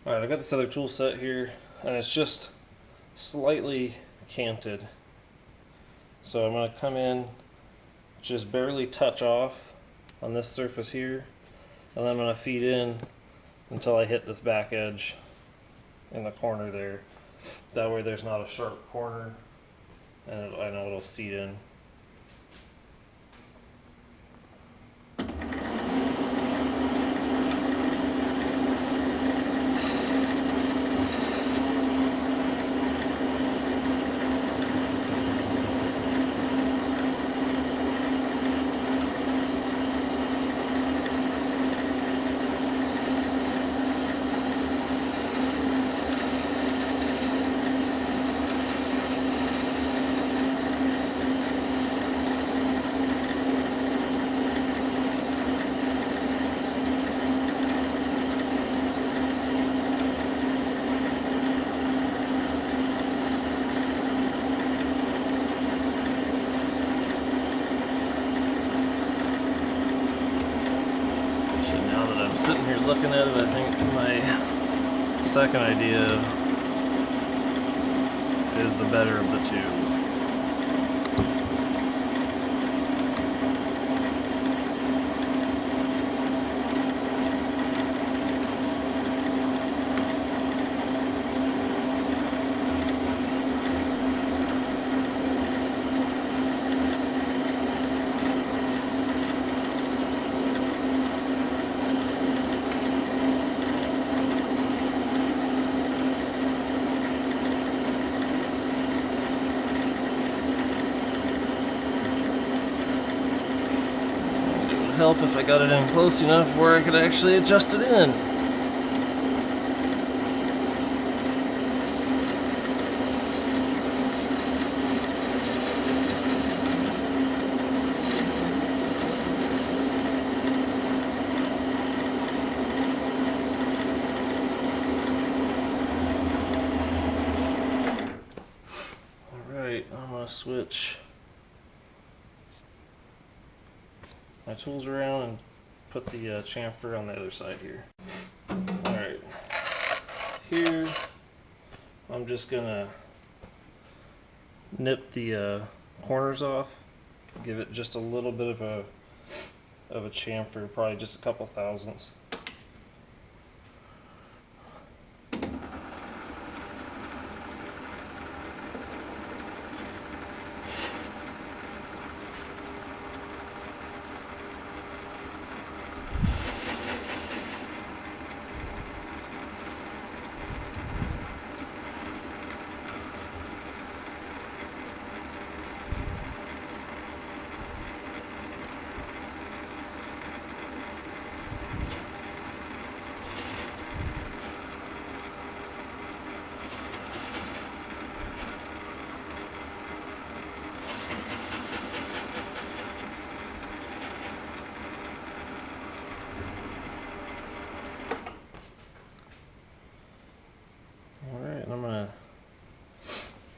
Alright, I've got this other tool set here, and it's just slightly canted. So I'm going to come in, just barely touch off on this surface here, and then I'm going to feed in until I hit this back edge in the corner there. That way there's not a sharp corner, and I know it'll seat in. Sitting here looking at it, I think my second idea is the better of the two. Help if I got it in close enough where I could actually adjust it in. Alright, I'm going to switch my tools around and put the chamfer on the other side here. Alright, here I'm just gonna nip the corners off, give it just a little bit of a chamfer, probably just a couple thousandths. Alright, I'm going to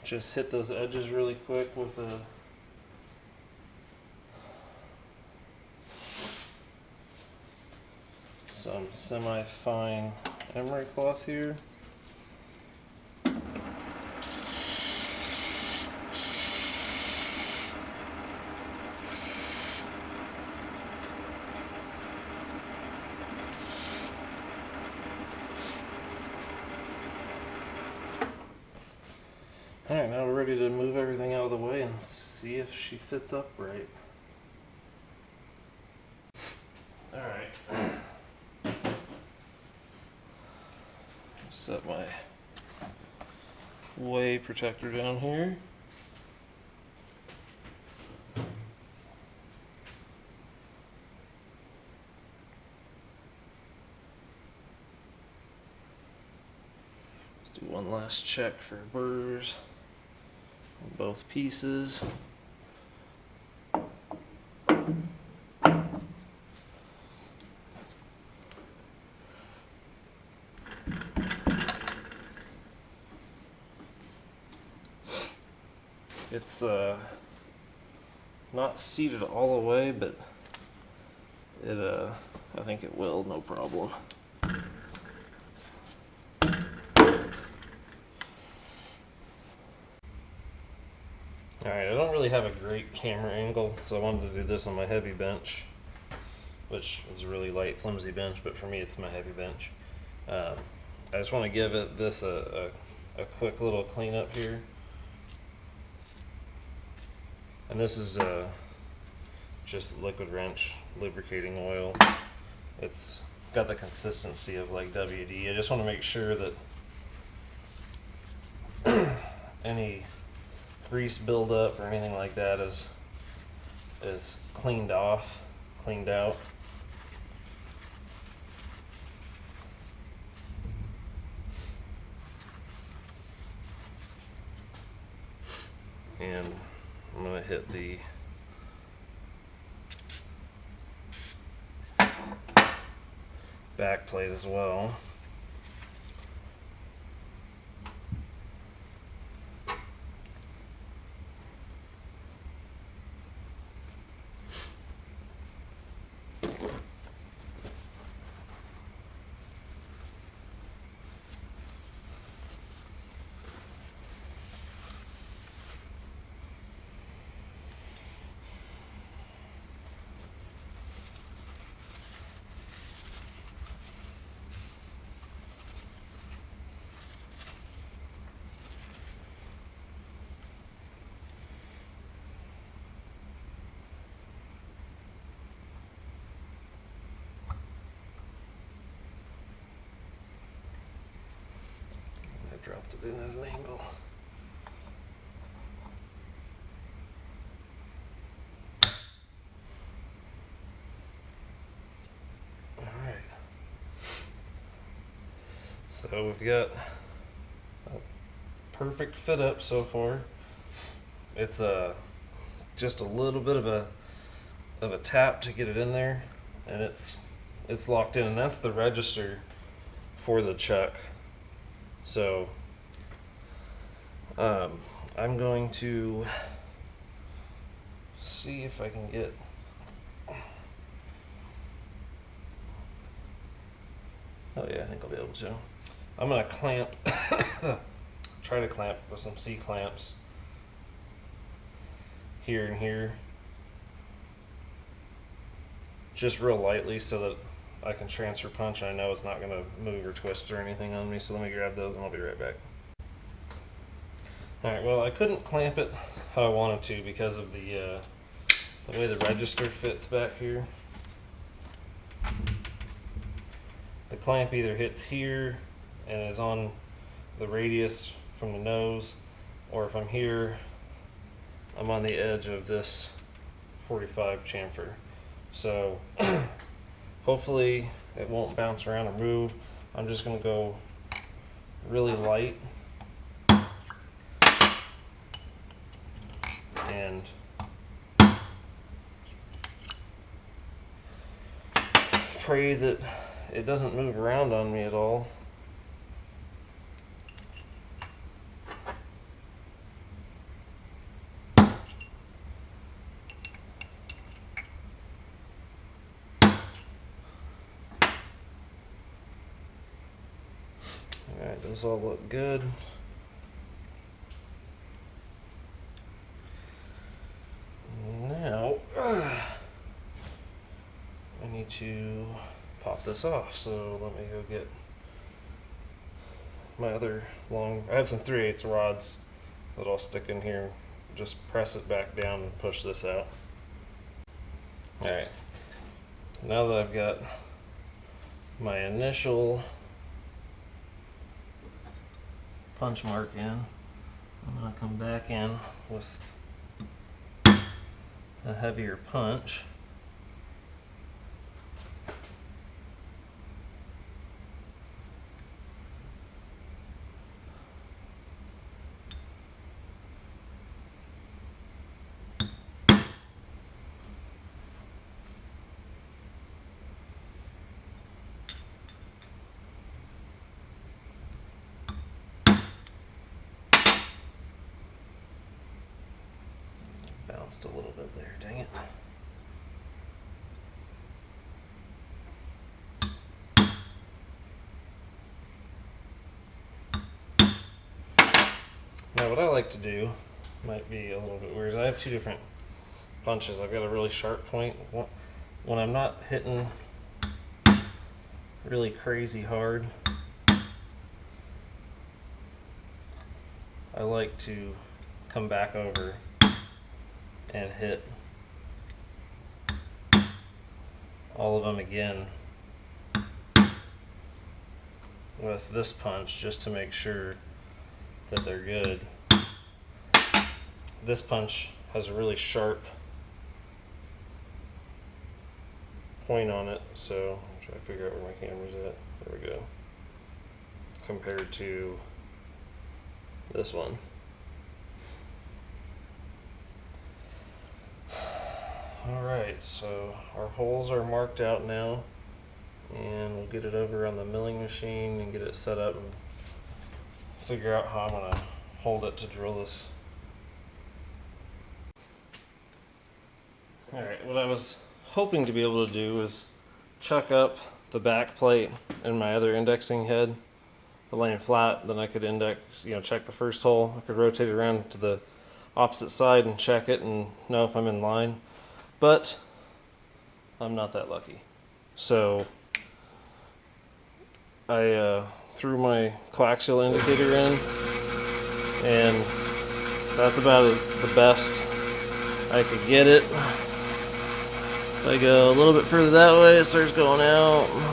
just hit those edges really quick with some semi-fine emery cloth here. Alright, now we're ready to move everything out of the way and see if she fits up right. Alright. Set my way protector down here. Let's do one last check for burrs on both pieces. It's not seated all the way, but I think it will, no problem. Alright, I don't really have a great camera angle because I wanted to do this on my heavy bench, which is a really light, flimsy bench, but for me it's my heavy bench. I just want to give this a quick little cleanup here. And this is just liquid wrench lubricating oil. It's got the consistency of like WD. I just want to make sure that any grease buildup or anything like that is cleaned out. And I'm going to hit the back plate as well. Dropped it in at an angle. Alright. So we've got a perfect fit up so far. It's just a little bit of a tap to get it in there, and it's locked in, and that's the register for the chuck. So I'm going to see if I can get oh yeah, I think I'll be able to. I'm gonna clamp try to clamp with some C-clamps here and here, just real lightly so that I can transfer punch and I know it's not going to move or twist or anything on me. So let me grab those and I'll be right back. Alright, well, I couldn't clamp it how I wanted to because of the way the register fits back here. The clamp either hits here and is on the radius from the nose, or if I'm here, I'm on the edge of this 45 chamfer. So hopefully it won't bounce around or move. I'm just going to go really light and pray that it doesn't move around on me at all. Alright, those all look good. Now, I need to pop this off, so let me go get my other long, I have some 3/8 rods that I'll stick in here. Just press it back down and push this out. Alright, now that I've got my initial punch mark in, I'm going to come back in with a heavier punch. Bounced a little bit there, dang it. Now what I like to do might be a little bit weird. I have two different punches. I've got a really sharp point. When I'm not hitting really crazy hard, I like to come back over and hit all of them again with this punch just to make sure that they're good. This punch has a really sharp point on it, so I'm trying to figure out where my camera's at. There we go. Compared to this one. Alright, so our holes are marked out now, and we'll get it over on the milling machine and get it set up and figure out how I'm going to hold it to drill this. Alright, what I was hoping to be able to do is chuck up the back plate in my other indexing head, the laying flat, then I could index, check the first hole. I could rotate it around to the opposite side and check it and know if I'm in line. But I'm not that lucky. So I threw my coaxial indicator in, and that's about the best I could get it. If I go a little bit further that way, it starts going out.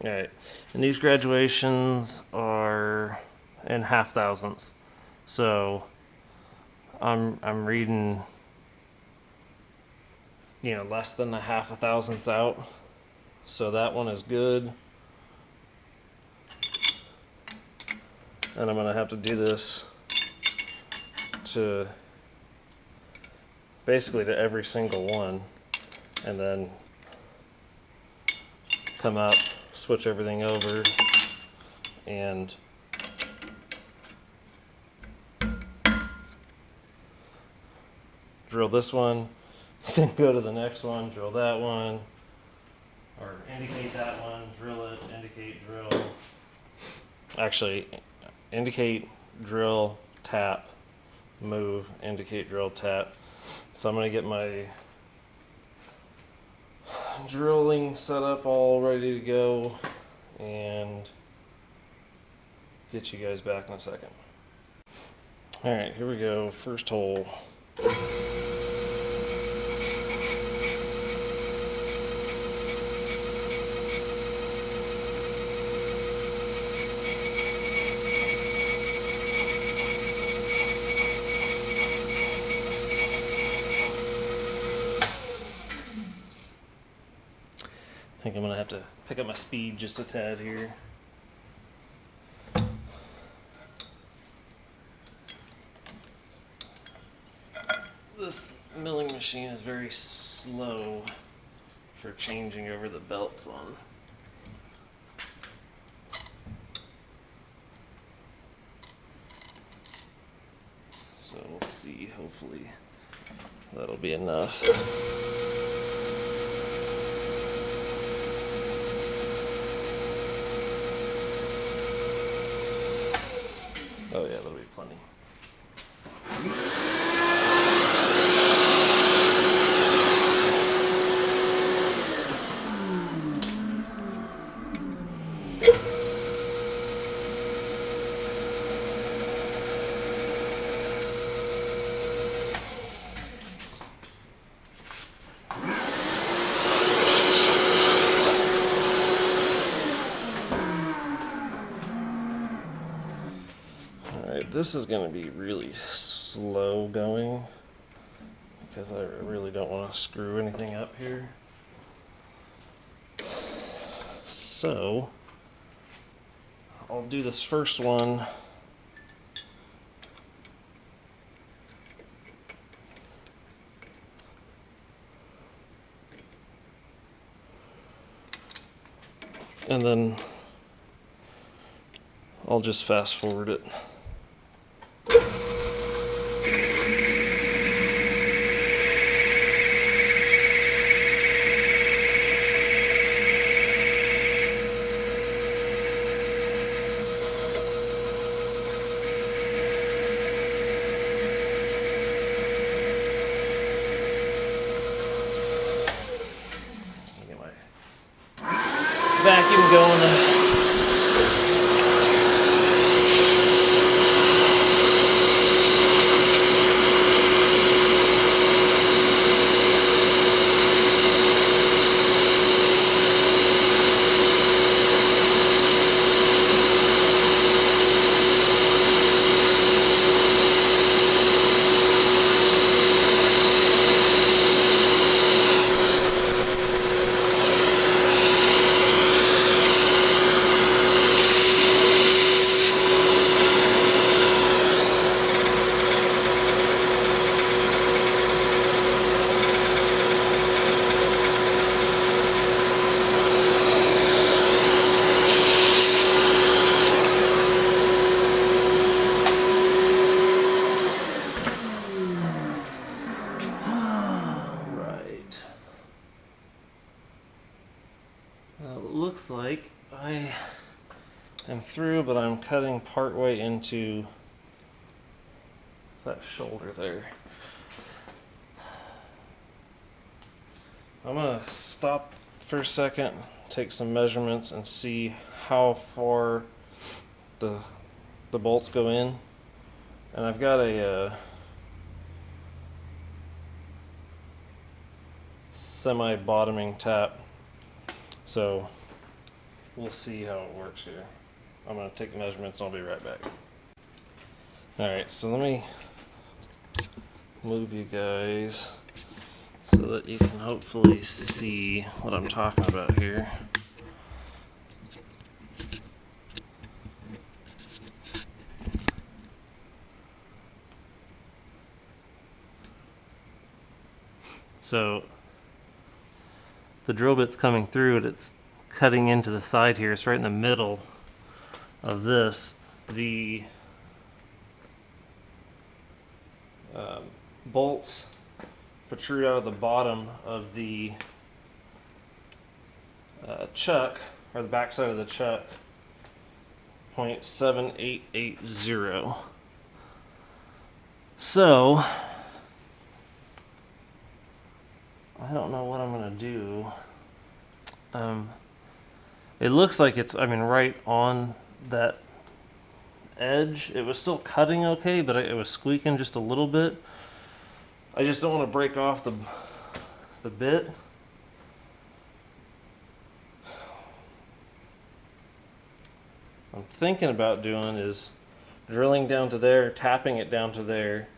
Alright, and these graduations are in half thousandths, so I'm reading, less than a half a thousandths out, so that one is good. And I'm gonna have to do this to basically to every single one, and then come up, switch everything over, and drill this one, then go to the next one, drill that one, or indicate that one, drill it, indicate, drill. Actually, indicate, drill, tap, move, indicate, drill, tap. So I'm going to get my drilling set up all ready to go and get you guys back in a second. Alright, here we go. First hole. I think I'm going to have to pick up my speed just a tad here. This milling machine is very slow for changing over the belts on. So we'll see, hopefully that'll be enough. Oh yeah, that'll be plenty. This is going to be really slow going because I really don't want to screw anything up here. So I'll do this first one and then I'll just fast forward it. Get my vacuum going. Looks like I am through, but I'm cutting partway into that shoulder there. I'm gonna stop for a second, take some measurements, and see how far the bolts go in. And I've got a semi-bottoming tap, so we'll see how it works here. I'm going to take measurements and I'll be right back. Alright, so let me move you guys so that you can hopefully see what I'm talking about here. So the drill bit's coming through and it's cutting into the side here. It's right in the middle of this. The bolts protrude out of the bottom of the chuck, or the back side of the chuck, 0.7880. So I don't know what I'm gonna do. It looks like it's, right on that edge. It was still cutting okay, but it was squeaking just a little bit. I just don't want to break off the bit. I'm thinking about doing is drilling down to there, tapping it down to there,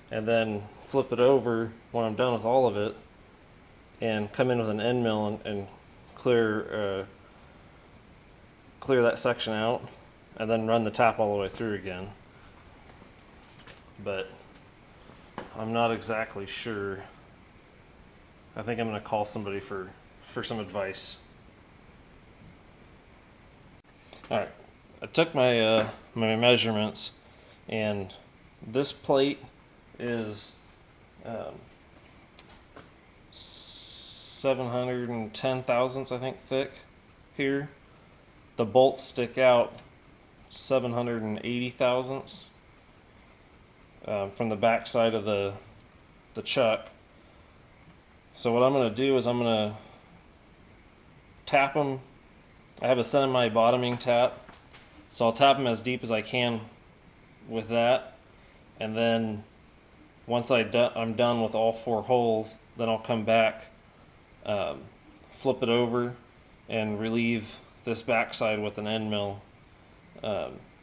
and then flip it over when I'm done with all of it, and come in with an end mill and clear that section out, and then run the tap all the way through again. But I'm not exactly sure. I think I'm going to call somebody for some advice. All right, I took my my measurements, and this plate is 710 thousandths, I think, thick here. The bolts stick out 780 thousandths from the back side of the chuck. So what I'm going to do is I'm going to tap them. I have a semi-bottoming tap, so I'll tap them as deep as I can with that, and then once I'm done with all 4 holes, then I'll come back, flip it over, and relieve this backside with an end mill,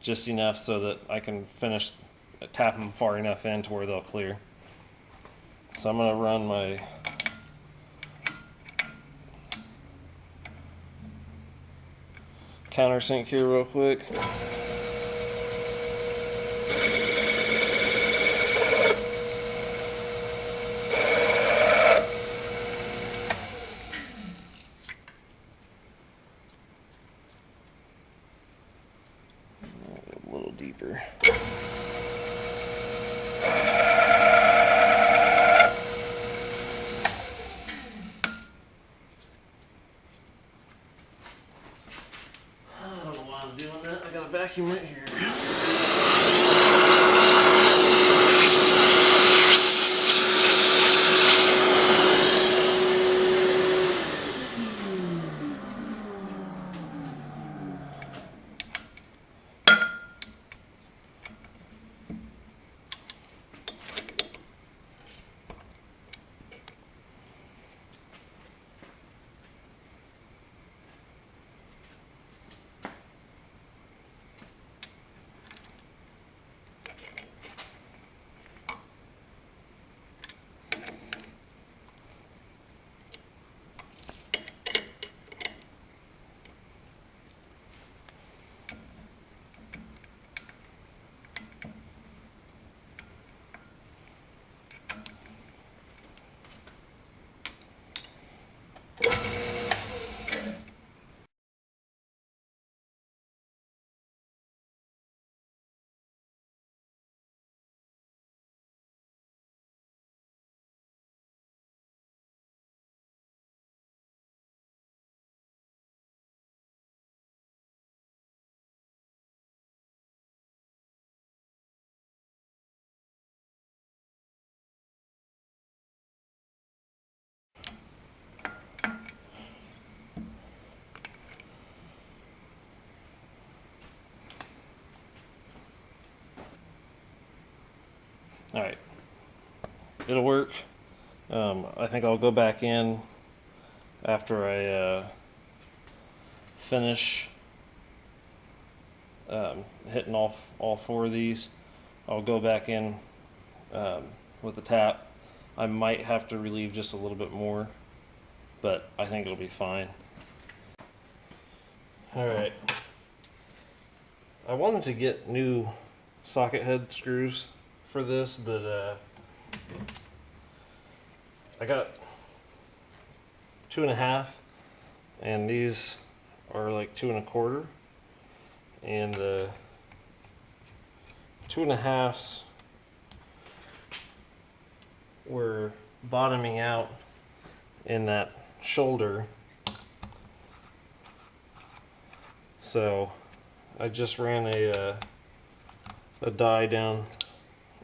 just enough so that I can finish tap them far enough in to where they'll clear. So I'm going to run my countersink here real quick. vacuum right here. All right, it'll work. I think I'll go back in after I finish hitting all four of these. I'll go back in with the tap. I might have to relieve just a little bit more, but I think it'll be fine. All right, I wanted to get new socket head screws for this, but I got 2.5, and these are like 2 1/4, and 2.5s were bottoming out in that shoulder, so I just ran a die down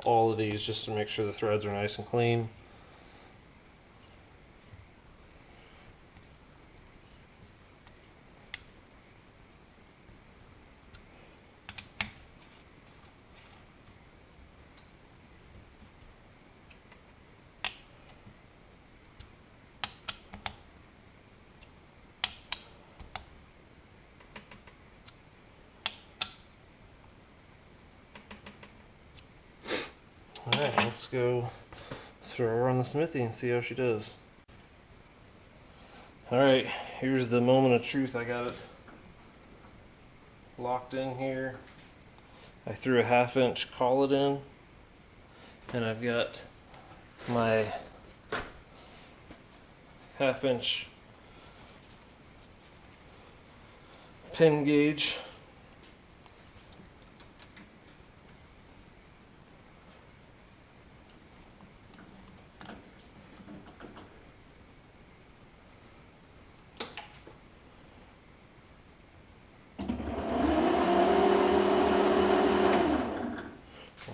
all of these just to make sure the threads are nice and clean. Alright, let's go throw her on the smithy and see how she does. Alright, here's the moment of truth. I got it locked in here. I threw a 1/2 inch collet in, and I've got my 1/2 inch pin gauge.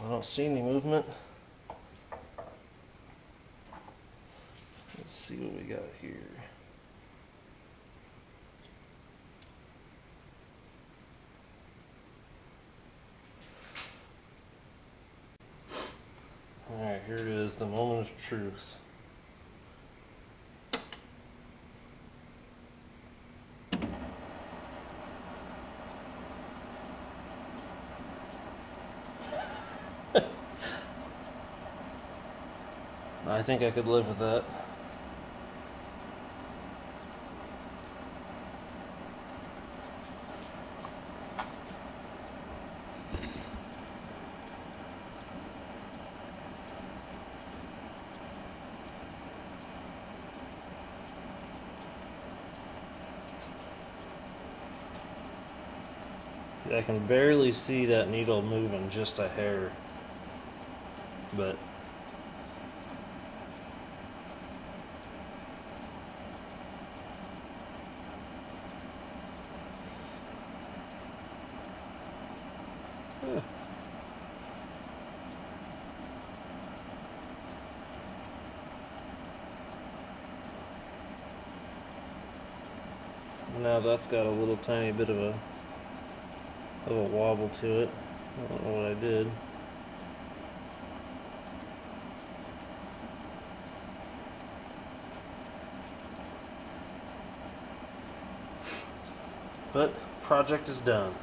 I don't see any movement. Let's see what we got here. Alright, here it is, the moment of truth. I think I could live with that. I can barely see that needle moving just a hair, but Now that's got a little tiny bit of a wobble to it. I don't know what I did. But project is done.